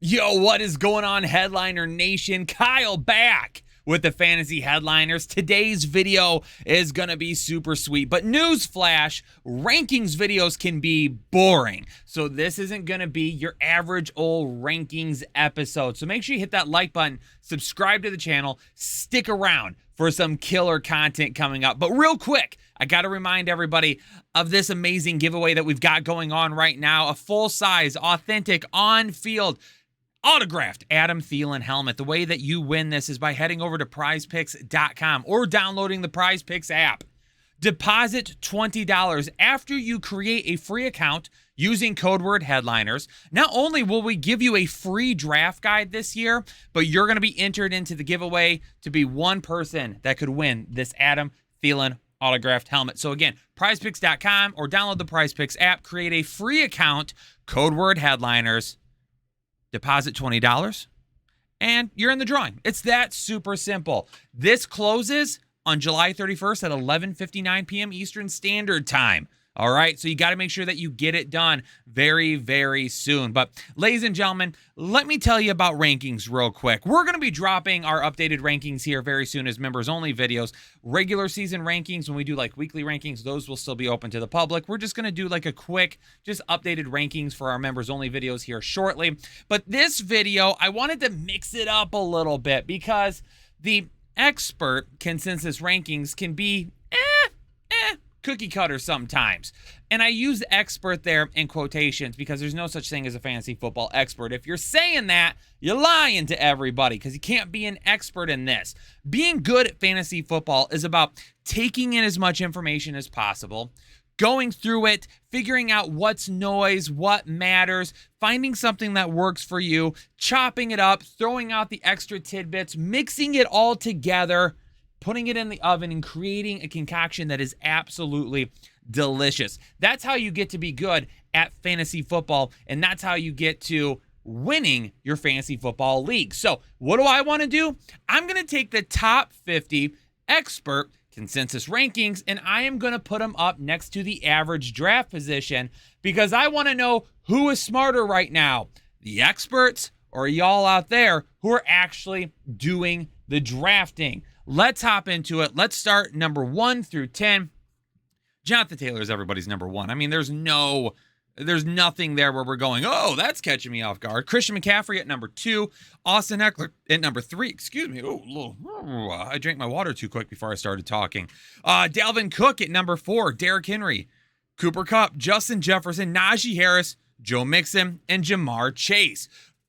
Yo, what is going on, Headliner Nation? Kyle back with the Fantasy Headliners. Today's video is going to be super sweet, but newsflash, rankings videos can be boring. So this isn't going to be your average old rankings episode. So make sure you hit that like button, subscribe to the channel, stick around for some killer content coming up. But real quick, I got to remind everybody of this amazing giveaway that we've got going on right now. A full-size, authentic, on-field autographed Adam Thielen helmet. The way that you win this is by heading over to prizepicks.com or downloading the PrizePicks app. Deposit $20 after you create a free account using code word headliners. Not only will we give you a free draft guide this year, but you're going to be entered into the giveaway to be one person that could win this Adam Thielen autographed helmet. So again, prizepicks.com or download the PrizePicks app, create a free account, code word headliners, deposit $20, and you're in the drawing. It's that super simple. This closes on July 31st at 11:59 p.m. Eastern Standard Time. All right, so you got to make sure that you get it done very, very soon. But ladies and gentlemen, let me tell you about rankings real quick. We're going to be dropping our updated rankings here very soon as members-only videos. Regular season rankings, when we do like weekly rankings, those will still be open to the public. We're just going to do like a quick, just updated rankings for our members-only videos here shortly. But this video, I wanted to mix it up a little bit because the expert consensus rankings can be cookie cutter sometimes. And I use expert there in quotations because there's no such thing as a fantasy football expert. If you're saying that, you're lying to everybody because you can't be an expert in this. Being good at fantasy football is about taking in as much information as possible, going through it, figuring out what's noise, what matters, finding something that works for you, chopping it up, throwing out the extra tidbits, mixing it all together, putting it in the oven, and creating a concoction that is absolutely delicious. That's how you get to be good at fantasy football, and that's how you get to winning your fantasy football league. So what do I want to do? I'm going to take the top 50 expert consensus rankings, and I am going to put them up next to the average draft position because I want to know who is smarter right now, the experts or y'all out there who are actually doing the drafting. Let's hop into it. Let's start number 1 through 10. Jonathan Taylor is everybody's number 1. I mean, there's nothing there where we're going, oh, that's catching me off guard. Christian McCaffrey at number 2. Austin Eckler at number 3. Excuse me. I drank my water too quick before I started talking. Dalvin Cook at number 4. Derrick Henry, Cooper Kupp, Justin Jefferson, Najee Harris, Joe Mixon, and Jamar Chase.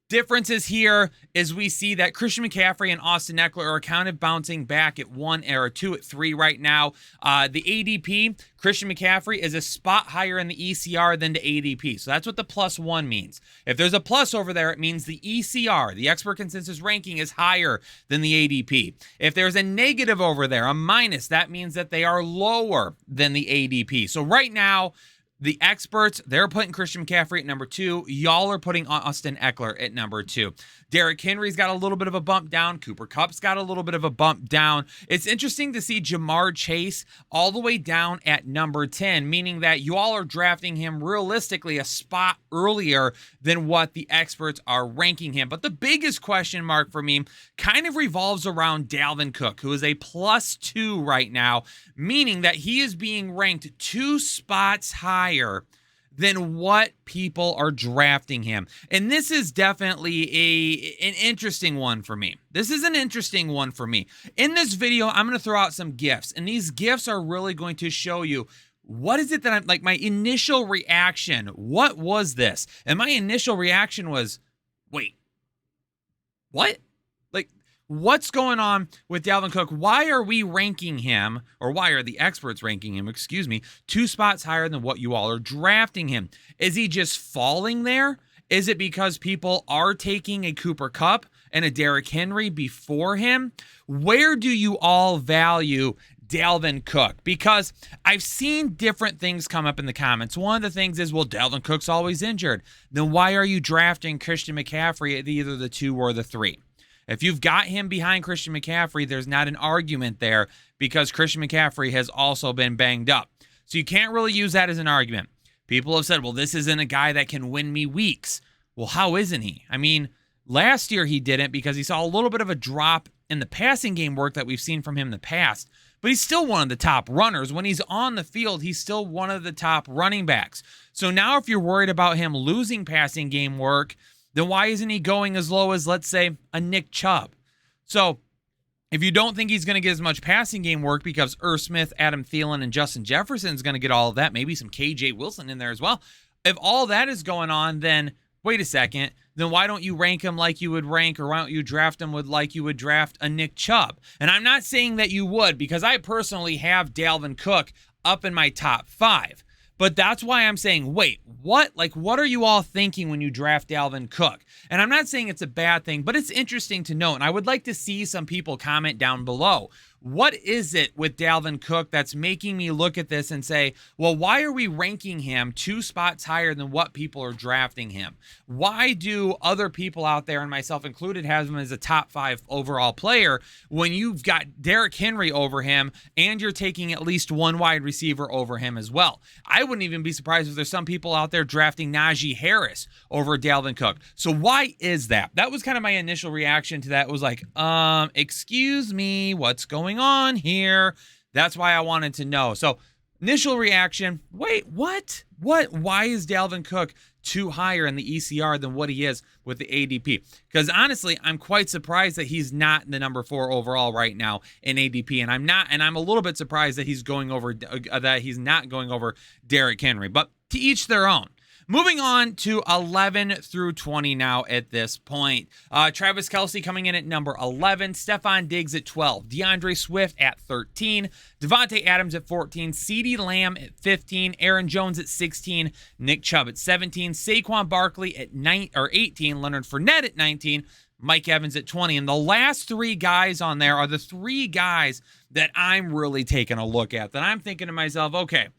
Differences here is we see that Christian McCaffrey and Austin Eckler are kind of bouncing back at 1 or 2 at 3 right now. The ADP, Christian McCaffrey is a spot higher in the ECR than the ADP. So that's what the +1 means. If there's a plus over there, it means the ECR, the expert consensus ranking, is higher than the ADP. If there's a negative over there, a minus, that means that they are lower than the ADP. So right now, the experts, they're putting Christian McCaffrey at number 2. Y'all are putting Austin Eckler at number 2. Derrick Henry's got a little bit of a bump down. Cooper Kupp's got a little bit of a bump down. It's interesting to see Jamar Chase all the way down at number 10, meaning that you all are drafting him realistically a spot earlier than what the experts are ranking him. But the biggest question mark for me kind of revolves around Dalvin Cook, who is a +2 right now, meaning that he is being ranked 2 spots higher than what people are drafting him. And this is definitely an interesting one for me. This is an interesting one for me. In this video, I'm going to throw out some gifts, and these gifts are really going to show you what is it that I'm like, my initial reaction. What was this? And my initial reaction was, wait, what? What's going on with Dalvin Cook? Why are we ranking him, or why are the experts ranking him, 2 spots higher than what you all are drafting him? Is he just falling there? Is it because people are taking a Cooper Kupp and a Derrick Henry before him? Where do you all value Dalvin Cook? Because I've seen different things come up in the comments. One of the things is, well, Dalvin Cook's always injured. Then why are you drafting Christian McCaffrey at either the 2 or the 3? If you've got him behind Christian McCaffrey, there's not an argument there because Christian McCaffrey has also been banged up. So you can't really use that as an argument. People have said, well, this isn't a guy that can win me weeks. Well, how isn't he? I mean, last year he didn't because he saw a little bit of a drop in the passing game work that we've seen from him in the past. But he's still one of the top runners. When he's on the field, he's still one of the top running backs. So now if you're worried about him losing passing game work, then why isn't he going as low as, let's say, a Nick Chubb? So if you don't think he's going to get as much passing game work because Irv Smith, Adam Thielen, and Justin Jefferson is going to get all of that, maybe some KJ Wilson in there as well. If all that is going on, then wait a second. Then why don't you rank him like you would rank, or why don't you draft him with like you would draft a Nick Chubb? And I'm not saying that you would, because I personally have Dalvin Cook up in my top 5. But that's why I'm saying, wait, what? Like, what are you all thinking when you draft Dalvin Cook? And I'm not saying it's a bad thing, but it's interesting to note. And I would like to see some people comment down below. What is it with Dalvin Cook that's making me look at this and say, well, why are we ranking him 2 spots higher than what people are drafting him? Why do other people out there, and myself included, have him as a top 5 overall player when you've got Derrick Henry over him and you're taking at least one wide receiver over him as well? I wouldn't even be surprised if there's some people out there drafting Najee Harris over Dalvin Cook. So why is that? That was kind of my initial reaction to that. It was like, excuse me, what's going on here? That's why I wanted to know. So initial reaction, wait, what? Why is Dalvin Cook too higher in the ECR than what he is with the ADP? Because honestly, I'm quite surprised that he's not the number 4 overall right now in ADP, and I'm a little bit surprised that he's not going over Derrick Henry. But to each their own. Moving on to 11 through 20 now at this point. Travis Kelce coming in at number 11. Stephon Diggs at 12. DeAndre Swift at 13. Devontae Adams at 14. CeeDee Lamb at 15. Aaron Jones at 16. Nick Chubb at 17. Saquon Barkley at 18. Leonard Fournette at 19. Mike Evans at 20. And the last 3 guys on there are the 3 guys that I'm really taking a look at. That I'm thinking to myself, okay,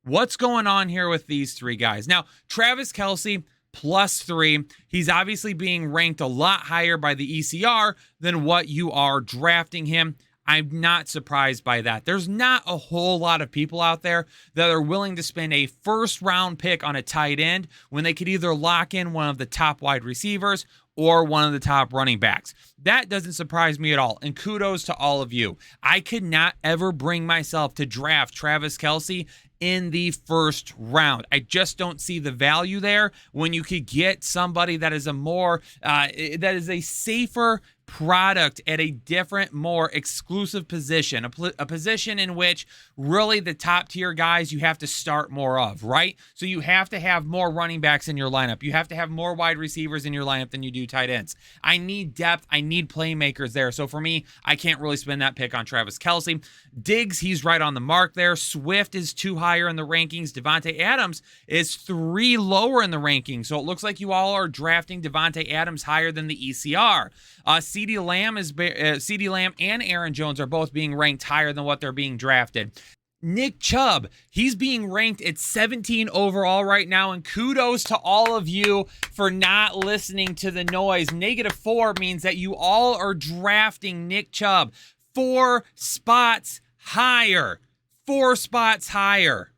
what's going on here with these 3 guys? Now, Travis Kelce, +3. He's obviously being ranked a lot higher by the ECR than what you are drafting him. I'm not surprised by that. There's not a whole lot of people out there that are willing to spend a first-round pick on a tight end when they could either lock in one of the top wide receivers or one of the top running backs. That doesn't surprise me at all, and kudos to all of you. I could not ever bring myself to draft Travis Kelce in the first round. I just don't see the value there when you could get somebody that is a safer product at a different, more exclusive position, a position in which really the top tier guys you have to start more of, right? So you have to have more running backs in your lineup. You have to have more wide receivers in your lineup than you do tight ends. I need depth. I need playmakers there. So for me, I can't really spend that pick on Travis Kelce. Diggs, he's right on the mark there. Swift is 2 higher in the rankings. Devontae Adams is 3 lower in the rankings. So it looks like you all are drafting Devontae Adams higher than the ECR. CeeDee Lamb and Aaron Jones are both being ranked higher than what they're being drafted. Nick Chubb, he's being ranked at 17 overall right now, and kudos to all of you for not listening to the noise. -4 means that you all are drafting Nick Chubb 4 spots higher. 4 spots higher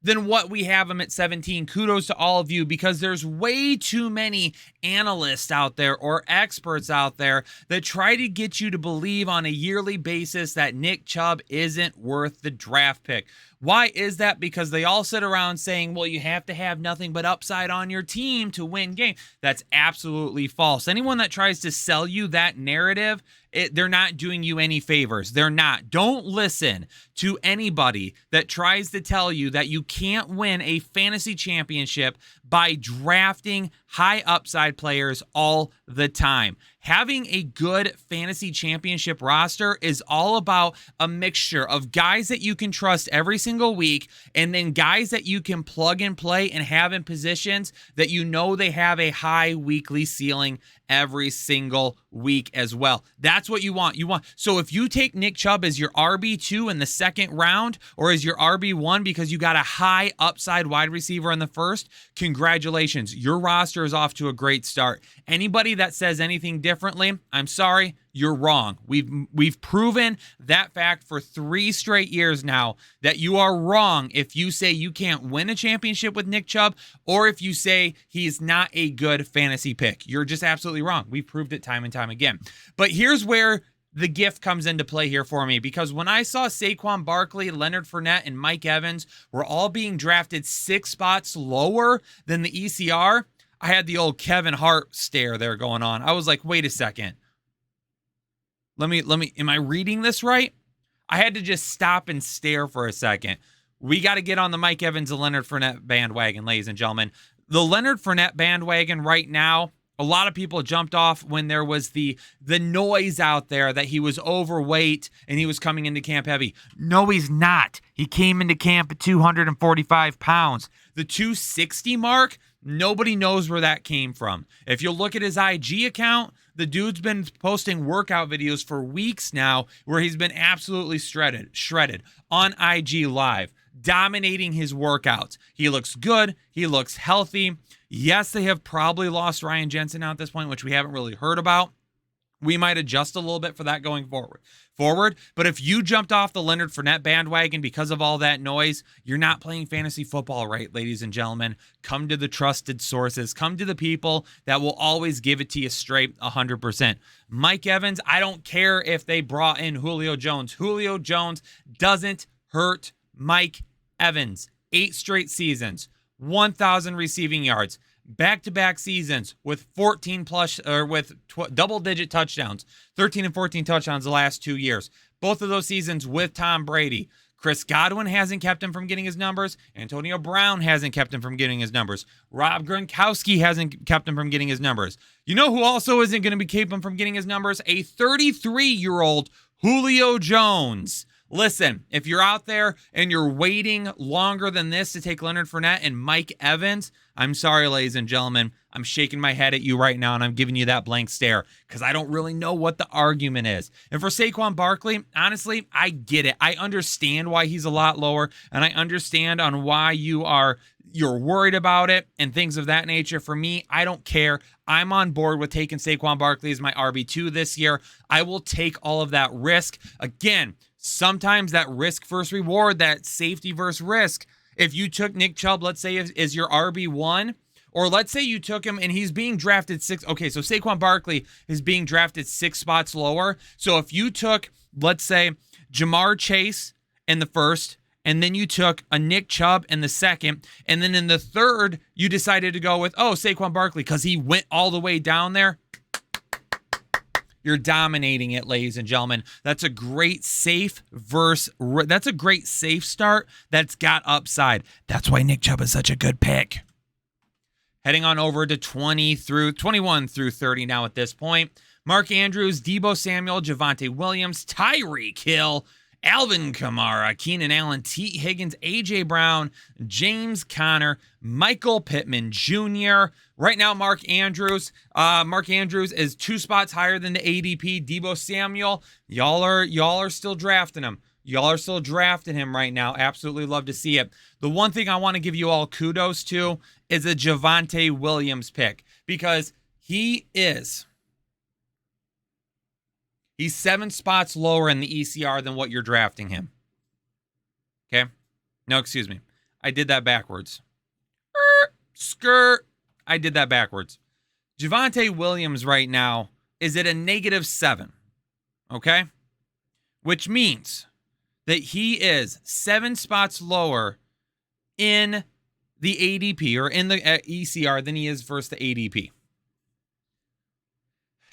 than what we have him at 17. Kudos to all of you, because there's way too many analysts out there or experts out there that try to get you to believe on a yearly basis that Nick Chubb isn't worth the draft pick. Why is that? Because they all sit around saying, well, you have to have nothing but upside on your team to win games. That's absolutely false. Anyone that tries to sell you that narrative, they're not doing you any favors. They're not. Don't listen to anybody that tries to tell you that you can't win a fantasy championship by drafting high upside players all the time. Having a good fantasy championship roster is all about a mixture of guys that you can trust every single week, and then guys that you can plug and play and have in positions that you know they have a high weekly ceiling every single week as well. That's what you want. So if you take Nick Chubb as your RB2 in the second round, or as your RB1 because you got a high upside wide receiver in the first, congratulations. Your roster roster is off to a great start. Anybody that says anything differently, I'm sorry, you're wrong. We've proven that fact for 3 straight years now, that you are wrong if you say you can't win a championship with Nick Chubb, or if you say he's not a good fantasy pick. You're just absolutely wrong. We've proved it time and time again. But here's where the gift comes into play here for me, because when I saw Saquon Barkley, Leonard Fournette, and Mike Evans were all being drafted 6 spots lower than the ECR, I had the old Kevin Hart stare there going on. I was like, wait a second. Am I reading this right? I had to just stop and stare for a second. We got to get on the Mike Evans and Leonard Fournette bandwagon, ladies and gentlemen. The Leonard Fournette bandwagon right now, a lot of people jumped off when there was the noise out there that he was overweight and he was coming into camp heavy. No, he's not. He came into camp at 245 pounds. The 260 mark, nobody knows where that came from. If you look at his IG account, the dude's been posting workout videos for weeks now where he's been absolutely shredded on IG Live, dominating his workouts. He looks good. He looks healthy. Yes, they have probably lost Ryan Jensen now at this point, which we haven't really heard about. We might adjust a little bit for that going forward. But if you jumped off the Leonard Fournette bandwagon because of all that noise, you're not playing fantasy football right, ladies and gentlemen. Come to the trusted sources. Come to the people that will always give it to you straight 100%. Mike Evans, I don't care if they brought in Julio Jones. Julio Jones doesn't hurt Mike Evans. 8 straight seasons, 1,000 receiving yards, back-to-back seasons with 14 plus or with double-digit touchdowns, 13 and 14 touchdowns the last 2 years. Both of those seasons with Tom Brady. Chris Godwin hasn't kept him from getting his numbers. Antonio Brown hasn't kept him from getting his numbers. Rob Gronkowski hasn't kept him from getting his numbers. You know who also isn't going to keep him from getting his numbers? A 33-year-old Julio Jones. Listen, if you're out there and you're waiting longer than this to take Leonard Fournette and Mike Evans, I'm sorry, ladies and gentlemen. I'm shaking my head at you right now, and I'm giving you that blank stare because I don't really know what the argument is. And for Saquon Barkley, honestly, I get it. I understand why he's a lot lower, and I understand on why you're worried about it and things of that nature. For me, I don't care. I'm on board with taking Saquon Barkley as my RB2 this year. I will take all of that risk. Again, sometimes that risk versus reward, that safety versus risk. If you took Nick Chubb, let's say, is your RB1, or let's say you took him and he's being drafted 6. Okay, so Saquon Barkley is being drafted 6 spots lower. So if you took, let's say, Jamar Chase in the first, and then you took a Nick Chubb in the second, and then in the third, you decided to go with, Saquon Barkley because he went all the way down there. You're dominating it, ladies and gentlemen. That's a great safe that's a great safe start that's got upside. That's why Nick Chubb is such a good pick. Heading on over to 21 through 30 now at this point. Mark Andrews, Deebo Samuel, Javonte Williams, Tyreek Hill, Alvin Kamara, Keenan Allen, T. Higgins, A.J. Brown, James Conner, Michael Pittman Jr. Right now, Mark Andrews is 2 spots higher than the ADP. Deebo Samuel, y'all are still drafting him. Y'all are still drafting him right now. Absolutely love to see it. The one thing I want to give you all kudos to is a Javonte Williams pick, because he's 7 spots lower in the ECR than what you're drafting him. Okay? No, excuse me. I did that backwards. Skirt. I did that backwards. Javonte Williams right now is at a -7. Okay? Which means that he is 7 spots lower in the ADP or in the ECR than he is versus the ADP.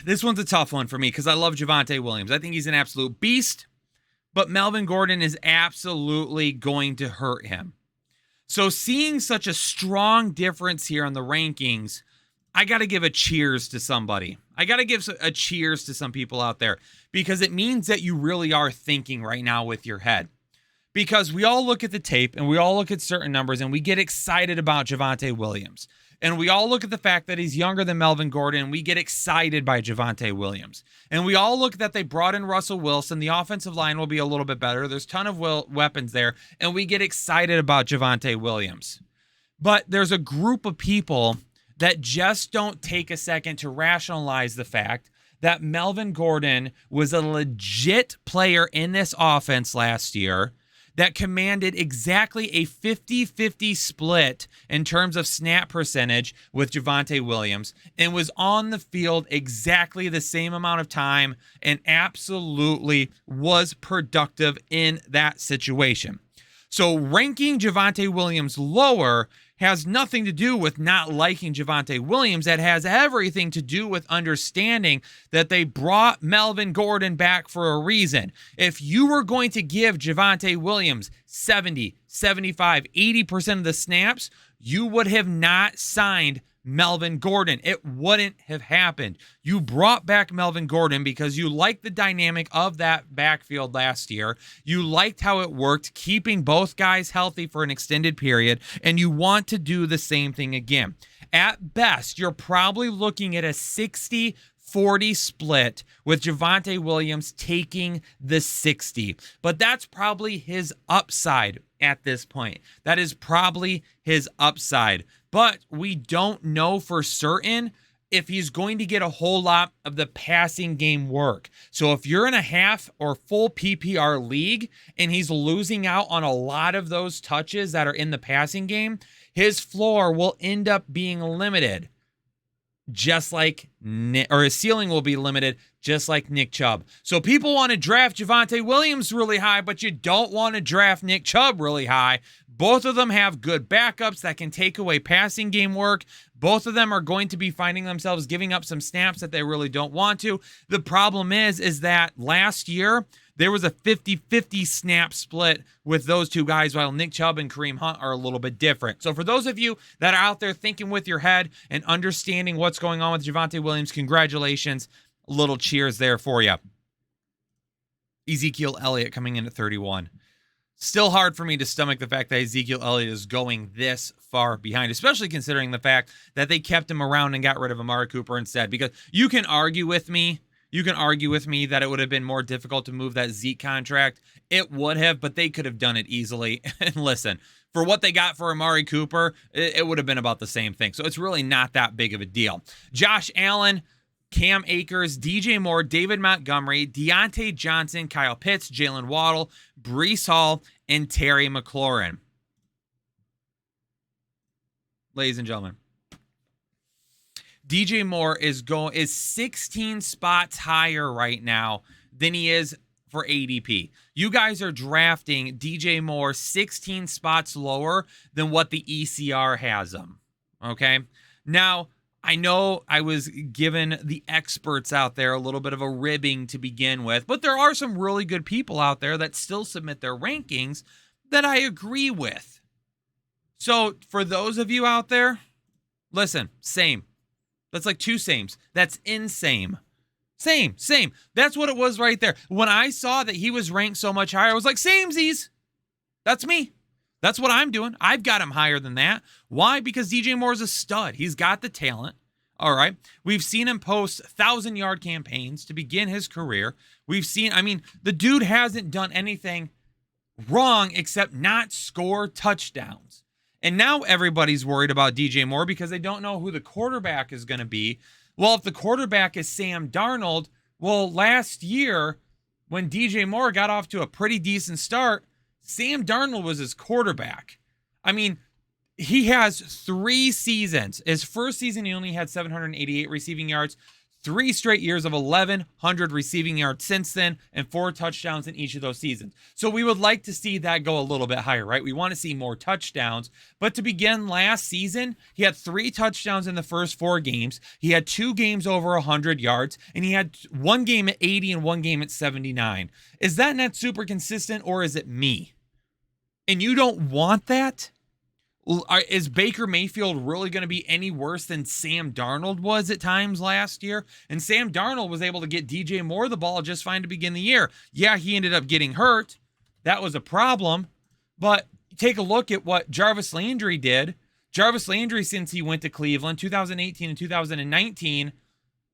This one's a tough one for me because I love Javonte Williams. I think he's an absolute beast, but Melvin Gordon is absolutely going to hurt him. So seeing such a strong difference here on the rankings, I got to give a cheers to somebody. I got to give a cheers to some people out there, because it means that you really are thinking right now with your head. Because we all look at the tape and we all look at certain numbers and we get excited about Javonte Williams. And we all look at the fact that he's younger than Melvin Gordon, and we get excited by Javonte Williams. And we all look at that they brought in Russell Wilson. The offensive line will be a little bit better. There's a ton of weapons there, and we get excited about Javonte Williams. But there's a group of people that just don't take a second to rationalize the fact that Melvin Gordon was a legit player in this offense last year that commanded exactly a 50-50 split in terms of snap percentage with Javonte Williams and was on the field exactly the same amount of time and absolutely was productive in that situation. So ranking Javonte Williams lower has nothing to do with not liking Javonte Williams. That has everything to do with understanding that they brought Melvin Gordon back for a reason. If you were going to give Javonte Williams 70, 75, 80% of the snaps, you would have not signed Melvin Gordon. It wouldn't have happened. You brought back Melvin Gordon because you liked the dynamic of that backfield last year. You liked how it worked, keeping both guys healthy for an extended period, and you want to do the same thing again. At best, you're probably looking at a 60-40 split with Javonte Williams taking the 60. But that's probably his upside at this point. That is probably his upside. But we don't know for certain if he's going to get a whole lot of the passing game work. So if you're in a half or full PPR league and he's losing out on a lot of those touches that are in the passing game, his floor will end up being limited. Just like, or his ceiling will be limited, just like Nick Chubb. So people want to draft Javonte Williams really high, but you don't want to draft Nick Chubb really high. Both of them have good backups that can take away passing game work. Both of them are going to be finding themselves giving up some snaps that they really don't want to. The problem is that last year, there was a 50-50 snap split with those two guys, while Nick Chubb and Kareem Hunt are a little bit different. So for those of you that are out there thinking with your head and understanding what's going on with Javonte Williams, congratulations. A little cheers there for you. Ezekiel Elliott coming in at 31. Still hard for me to stomach the fact that Ezekiel Elliott is going this far behind, especially considering the fact that they kept him around and got rid of Amari Cooper instead. Because you can argue with me that it would have been more difficult to move that Zeke contract. It would have, but they could have done it easily. And listen, for what they got for Amari Cooper, it would have been about the same thing. So it's really not that big of a deal. Josh Allen, Cam Akers, DJ Moore, David Montgomery, Deontay Johnson, Kyle Pitts, Jalen Waddle, Breece Hall, and Terry McLaurin. Ladies and gentlemen, DJ Moore is 16 spots higher right now than he is for ADP. You guys are drafting DJ Moore 16 spots lower than what the ECR has him. Okay? Now, I know I was giving the experts out there a little bit of a ribbing to begin with, but there are some really good people out there that still submit their rankings that I agree with. So for those of you out there, listen, same. That's like two sames. That's insane. Same. That's what it was right there. When I saw that he was ranked so much higher, I was like, samesies. That's me. That's what I'm doing. I've got him higher than that. Why? Because DJ Moore's a stud. He's got the talent. All right. We've seen him post 1,000-yard campaigns to begin his career. The dude hasn't done anything wrong except not score touchdowns. And now everybody's worried about DJ Moore because they don't know who the quarterback is going to be. Well, if the quarterback is Sam Darnold, last year when DJ Moore got off to a pretty decent start, Sam Darnold was his quarterback. He has 3 seasons. His first season, he only had 788 receiving yards. 3 straight years of 1,100 receiving yards since then, and 4 touchdowns in each of those seasons. So we would like to see that go a little bit higher, right? We want to see more touchdowns. But to begin last season, he had 3 touchdowns in the first 4 games. He had 2 games over 100 yards, and he had 1 game at 80 and 1 game at 79. Is that not super consistent, or is it me? And you don't want that? Is Baker Mayfield really going to be any worse than Sam Darnold was at times last year? And Sam Darnold was able to get DJ Moore the ball just fine to begin the year. Yeah, he ended up getting hurt. That was a problem. But take a look at what Jarvis Landry did. Jarvis Landry, since he went to Cleveland, 2018 and 2019,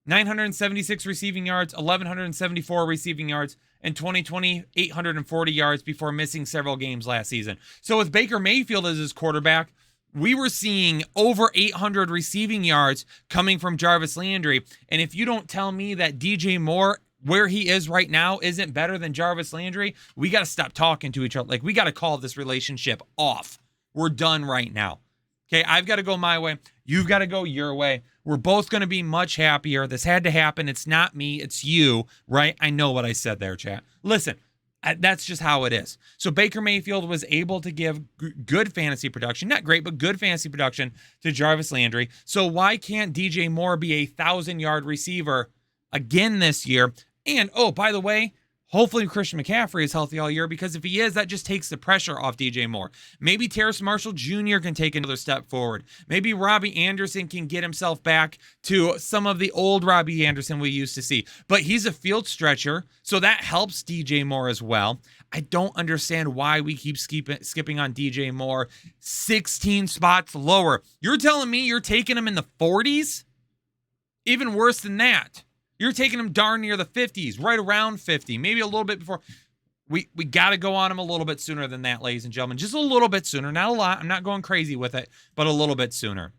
976 receiving yards, 1,174 receiving yards, and 2020, 840 yards before missing several games last season. So with Baker Mayfield as his quarterback, we were seeing over 800 receiving yards coming from Jarvis Landry. And if you don't tell me that DJ Moore, where he is right now, isn't better than Jarvis Landry, we got to stop talking to each other. Like, we got to call this relationship off. We're done right now. Okay, I've got to go my way. You've got to go your way. We're both going to be much happier. This had to happen. It's not me. It's you, right? I know what I said there, chat. Listen. That's just how it is. So Baker Mayfield was able to give good fantasy production, not great, but good fantasy production to Jarvis Landry. So why can't DJ Moore be a 1,000-yard receiver again this year? And, oh, by the way, hopefully Christian McCaffrey is healthy all year, because if he is, that just takes the pressure off DJ Moore. Maybe Terrace Marshall Jr. can take another step forward. Maybe Robbie Anderson can get himself back to some of the old Robbie Anderson we used to see. But he's a field stretcher, so that helps DJ Moore as well. I don't understand why we keep skipping on DJ Moore 16 spots lower. You're telling me you're taking him in the 40s? Even worse than that. You're taking him darn near the 50s, right around 50, maybe a little bit before. We got to go on him a little bit sooner than that, ladies and gentlemen. Just a little bit sooner. Not a lot. I'm not going crazy with it, but a little bit sooner.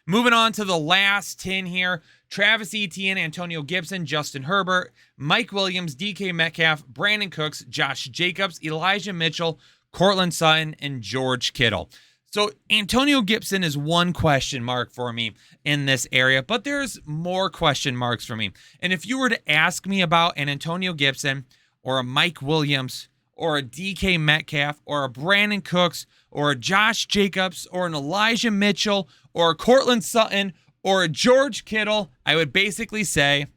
Moving on to the last 10 here. Travis Etienne, Antonio Gibson, Justin Herbert, Mike Williams, DK Metcalf, Brandon Cooks, Josh Jacobs, Elijah Mitchell, Cortland Sutton, and George Kittle. So Antonio Gibson is one question mark for me in this area, but there's more question marks for me. And if you were to ask me about an Antonio Gibson or a Mike Williams or a DK Metcalf or a Brandon Cooks or a Josh Jacobs or an Elijah Mitchell or a Cortland Sutton or a George Kittle, I would basically say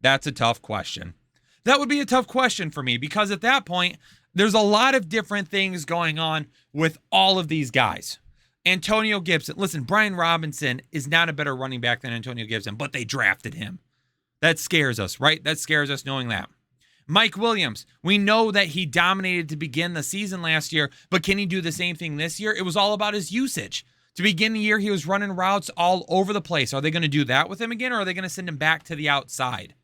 that's a tough question. That would be a tough question for me, because at that point, there's a lot of different things going on with all of these guys. Antonio Gibson. Listen, Brian Robinson is not a better running back than Antonio Gibson, but they drafted him. That scares us, right? That scares us knowing that. Mike Williams. We know that he dominated to begin the season last year, but can he do the same thing this year? It was all about his usage. To begin the year, he was running routes all over the place. Are they going to do that with him again, or are they going to send him back to the outside?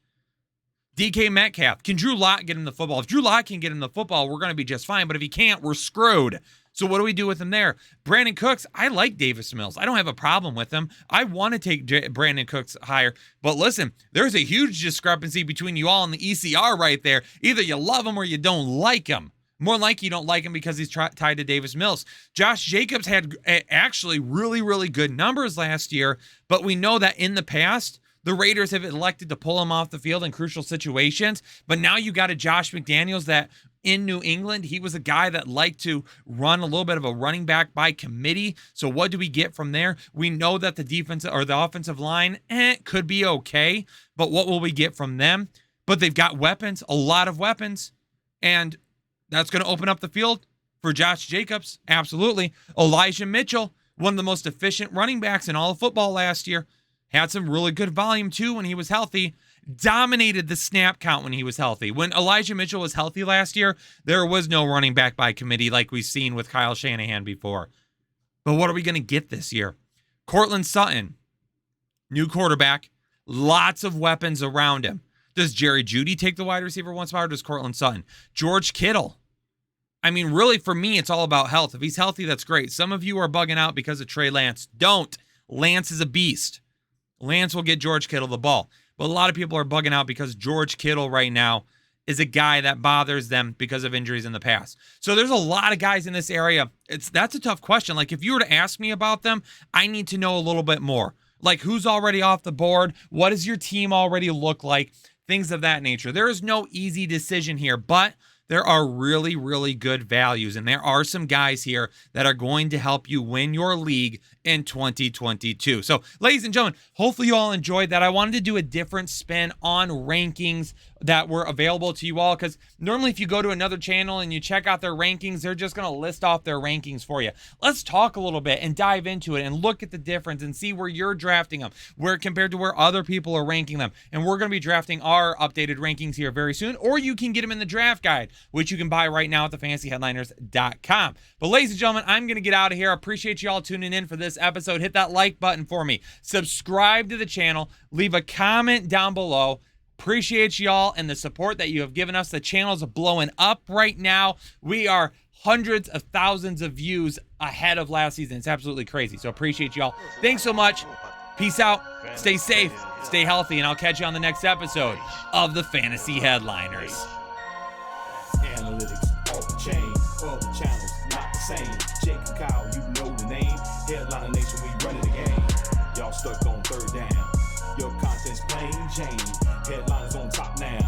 DK Metcalf. Can Drew Lock get him the football? If Drew Lock can get him the football, we're going to be just fine. But if he can't, we're screwed. So what do we do with him there? Brandon Cooks. I like Davis Mills. I don't have a problem with him. I want to take Brandon Cooks higher. But listen, there's a huge discrepancy between you all and the ECR right there. Either you love him or you don't like him. More like you don't like him because he's tied to Davis Mills. Josh Jacobs had actually really, really good numbers last year. But we know that in the past, the Raiders have elected to pull him off the field in crucial situations. But now you got a Josh McDaniels that in New England, he was a guy that liked to run a little bit of a running back by committee. So what do we get from there? We know that the defense or the offensive line could be okay. But what will we get from them? But they've got weapons, a lot of weapons. And that's going to open up the field for Josh Jacobs. Absolutely. Elijah Mitchell, one of the most efficient running backs in all of football last year. Had some really good volume, too, when he was healthy. Dominated the snap count when he was healthy. When Elijah Mitchell was healthy last year, there was no running back by committee like we've seen with Kyle Shanahan before. But what are we going to get this year? Cortland Sutton, new quarterback, lots of weapons around him. Does Jerry Jeudy take the wide receiver one spot, or does Cortland Sutton? George Kittle. I mean, really, for me, it's all about health. If he's healthy, that's great. Some of you are bugging out because of Trey Lance. Don't. Lance is a beast. Lance will get George Kittle the ball. But a lot of people are bugging out because George Kittle right now is a guy that bothers them because of injuries in the past. So there's a lot of guys in this area. That's a tough question. Like, if you were to ask me about them, I need to know a little bit more. Like, who's already off the board? What does your team already look like? Things of that nature. There is no easy decision here, but there are really, really good values. And there are some guys here that are going to help you win your league in 2022. So, ladies and gentlemen, hopefully you all enjoyed that. I wanted to do a different spin on rankings that were available to you all, because normally if you go to another channel and you check out their rankings, they're just going to list off their rankings for you. Let's talk a little bit and dive into it and look at the difference and see where you're drafting them, where compared to where other people are ranking them. And we're going to be drafting our updated rankings here very soon, or you can get them in the draft guide, which you can buy right now at thefantasyheadliners.com. But ladies and gentlemen, I'm going to get out of here. I appreciate you all tuning in for this episode. Hit that like button for me. Subscribe to the channel. Leave a comment down below. Appreciate y'all and the support that you have given us. The channel's blowing up right now. We are hundreds of thousands of views ahead of last season. It's absolutely crazy. So appreciate y'all. Thanks so much. Peace out. Stay safe. Stay healthy. And I'll catch you on the next episode of the Fantasy Headliners. Analytics off the chain. All the channels not the same. Jake and Kyle, you know the name. Headliner Nation, we running the game. Y'all stuck on third down. Your content's plain Jane. Headliners on top now.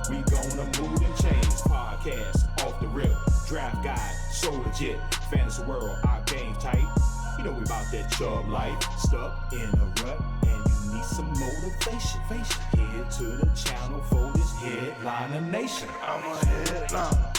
We gonna move and change. Podcast off the rip. Draft guide, so legit. Fantasy world, our game tight. You know we about that chubb life. Stuck in a rut and you need some motivation. Head to the channel for this Headliner Nation. I'm a headliner.